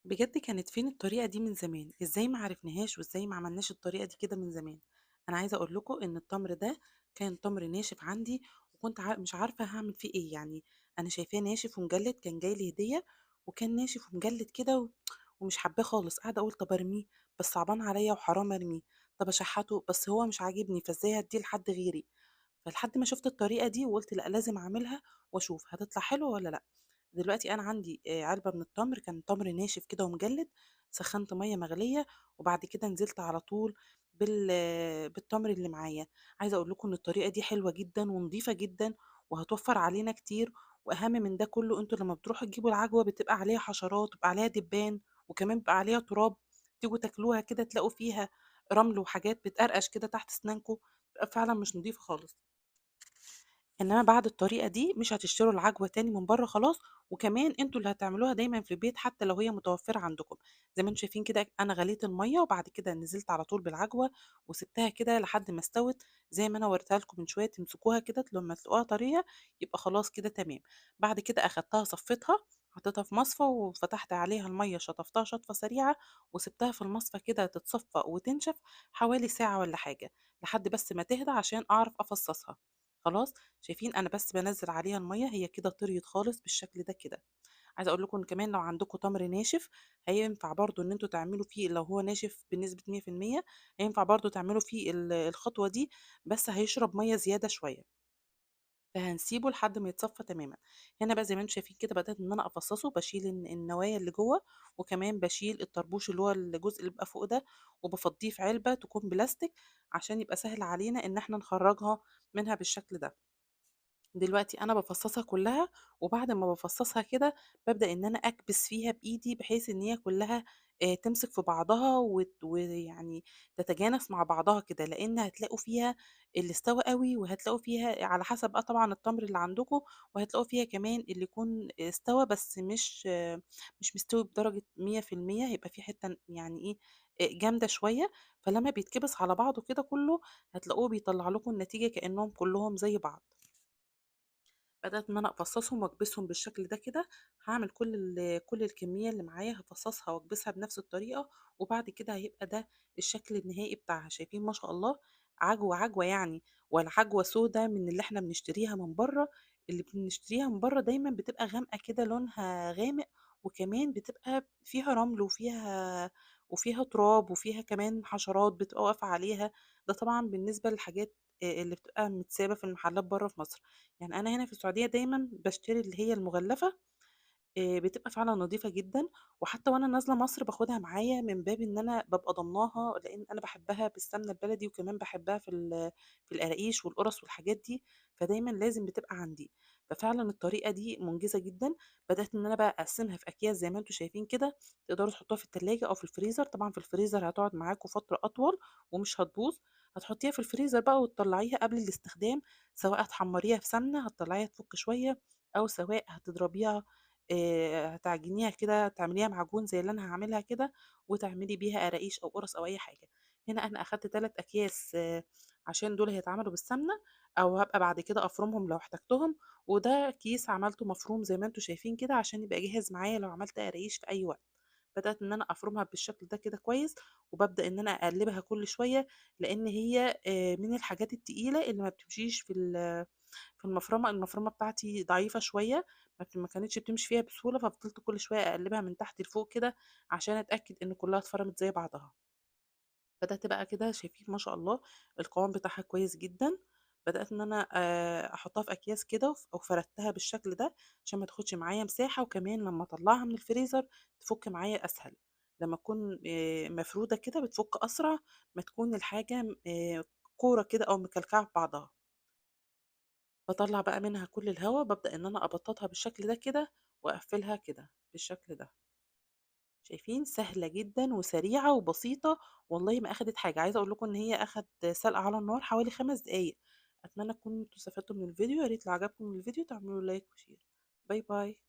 بجد كانت فين الطريقة دي من زمان؟ إزاي ما عرفناهاش وإزاي ما عملناش الطريقة دي كده من زمان؟ أنا عايزة أقول لكم إن التمر ده كان تمر ناشف عندي وكنت مش عارفة هاعمل فيه إيه يعني. أنا شايفاه ناشف ومجلد، كان جاي لي هدية وكان ناشف ومجلد كده ومش حاباه خالص. قاعدة أقول طب أرميه، بس صعبان عليا وحرام أرميه. طب أشحته، بس هو مش عاجبني، فإزاي هديه لحد غيري؟ فلحد ما شُفت الطريقة دي وقُلت لأ لازم أعملها وأشوف هتطلع حلوة والّا لأ. دلوقتي أنا عندي علبة من التمر، كان تمر ناشف كده ومجلد. سخّنت مَيّة مغلية وبعد كده نزلت على طول بالتمر اللي معايا. عايزة أقول لكم إن الطريقة دي حلوة جدًا ونضيفة جدًا وهتوفّر علينا كتير. وأهم من ده كُلّه، أنتم لمّا بتروحوا تجيبوا العجوة بتبقى عليها حشرات وبيبقى عليها دبان وكمان بيبقى عليها تراب. تيجوا تاكلوها كده تلاقوا فيها رمل وحاجات بتقرقش كده تحت أسنانكم، بتبقى فعلًا مش نضيفة خالص. إنما بعد الطريقة دي مش هتشتروا العجوة تاني من برّه خلاص، وكمان أنتم اللي هتعملوها دايمًا في البيت حتى لو هي متوفرة عندكم. زي ما أنتم شايفين كده أنا غليت المَيّة وبعد كده نزلت على طول بالعجوة وسِبتها كده لحد ما استوت، زي ما أنا وريتها لكم من شوية. تمسكوها كده لمّا تلاقوها طرية يبقى خلاص كده تمام. بعد كده أخدتها صفيتها، حطيتها في مصفى وفتحت عليها المَيّة شطفتها شطفة سريعة وسِبتها في المصفى كده تتصفى وتنشف حوالي ساعة والّا حاجة، لحد بس ما تهدى عشان أعرف أفصصها. خلاص. شايفين أنا بس بانزّل عليها المَيّة هي كده طريت خالص بالشكل ده كده. عايزة أقول لكم إن كمان لو عندكم تمر ناشف هينفع برضه إن أنتم تعملوا فيه، لو هو ناشف بنسبة 100% هينفع برضه تعملوا فيه الخطوة دي، بس هيشرب مَيّة زيادة شوية. فهنسيبه لحد ما يتصفى تمامًا. هنا بقى زي ما أنتم شايفين كده بدأت إن أنا أفصّصه، باشيل النوايا اللي جوّه، وكمان باشيل الطربوش اللي هو الجزء اللي بيبقى فوق ده، وبافضّيه في علبة تكون بلاستيك عشان يبقى سهل علينا إن إحنا نخرّجها منها بالشكل ده. دلوقتي أنا بافصّصها كلّها، وبعد ما بافصّصها كده بابدأ إن أنا أكبس فيها بإيدي بحيث إن هي كلّها تمسك في بعضها ويعني تتجانس مع بعضها كده، لإن هتلاقوا فيها اللي استوى أوي، وهتلاقوا فيها على حسب بقى طبعًا التمر اللي عندكم، وهتلاقوا فيها كمان اللي يكون استوى بس مش مستوي بدرجة 100%، هيبقى في حتّة يعني إيه، جامدة شوية. فلمّا بيتكبس على بعضه كده كلّه هتلاقوه بيطلّع لكم النتيجة كإنّهم كلّهم زي بعض. بدأت إن أنا أفصّصهم وأكبسهم بالشكل ده كده. هاعمل كل الكمية اللي معايا هافصّصها وأكبسها بنفس الطريقة، وبعد كده هيبقى ده الشكل النهائي بتاعها. شايفين ما شاء الله عجوة، عجوة يعني، ولا عجوة سودا من اللي إحنا بنشتريها من برّه. اللي بنشتريها من برّه دايمًا بتبقى غامقة كده، لونها غامق، وكمان بتبقى فيها رمل وفيها تراب وفيها كمان حشرات بتبقى واقفة عليها. ده طبعًا بالنسبة للحاجات اللي بتبقى متسابة في المحلات برّه في مصر. يعني أنا هنا في السعودية دايمًا باشتري اللي هي المُغلّفة، بتبقى فعلًا نضيفة جدًا. وحتى وأنا نازلة مصر باخدها معايا من باب إن أنا بابقى ضامناها، لإن أنا باحبها بالسمنة البلدي وكمان باحبها في القراقيش والقُرَص والحاجات دي، فدايمًا لازم بتبقى عندي. ففعلًا الطريقة دي مُنجزة جدًا. بدأت إن أنا بقى أقسّمها في أكياس زي ما أنتم شايفين كده، تقدروا تحطوها في التلاجة أو في الفريزر. طبعًا في الفريزر هتقعد معاكم فترة أطول ومش هتبوظ. هتحطيها في الفريزر بقى وتطلّعيها قبل الاستخدام، سواء هتحمّريها في سمنة هتطلّعيها تفُك شوية، أو سواء هتضربيها هتعجنيها كده تعمليها معجون زي اللي أنا هاعملها كده، وتعملي بيها قراقيش أو قُرَص أو أي حاجة. هنا أنا أخدت 3 أكياس عشان دول هيتعملوا بالسمنة، أو هابقى بعد كده أفرمهم لو احتجتهم. وده كيس عملته مفروم زي ما أنتم شايفين كده عشان يبقى جاهز معايا لو عملت قراقيش في أي وقت. بدأت إن أنا أفرمها بالشكل ده كده كويس، وبابدأ إن أنا أقلّبها كل شوية، لإن هي من الحاجات التقيلة اللي ما بتمشيش في المفرمة. المفرمة بتاعتي ضعيفة شوية، ما كانتش بتمشي فيها بسهولة، ففضلت كل شوية أقلّبها من تحت لفوق كده عشان أتأكد إن كلّها اتفرمت زي بعضها. بدأت بقى كده شايفين ما شاء الله القوام بتاعها كويس جدًا. بدأت إن أنا أحطها في أكياس كده وفردتها بالشكل ده عشان ما تاخدش معايا مساحة، وكمان لمّا أطلّعها من الفريزر تفُك معايا أسهل. لمّا تكون مفرودة كده بتفُك أسرع ما تكون الحاجة كورة كده أو مكلكعة في بعضها. باطلّع بقى منها كل الهوا، بابدأ إن أنا أبطّطها بالشكل ده كده وأقفّلها كده بالشكل ده. شايفين سهلة جدًا وسريعة وبسيطة، والله ما أخدت حاجة. عايزة أقول لكم إن هي سلقة على النار حوالي 5 دقايق. أتمنى تكونوا أنتم استفدتوا من الفيديو. يا ريت لو عجبكم الفيديو تعملوا لايك وشير. باي باي.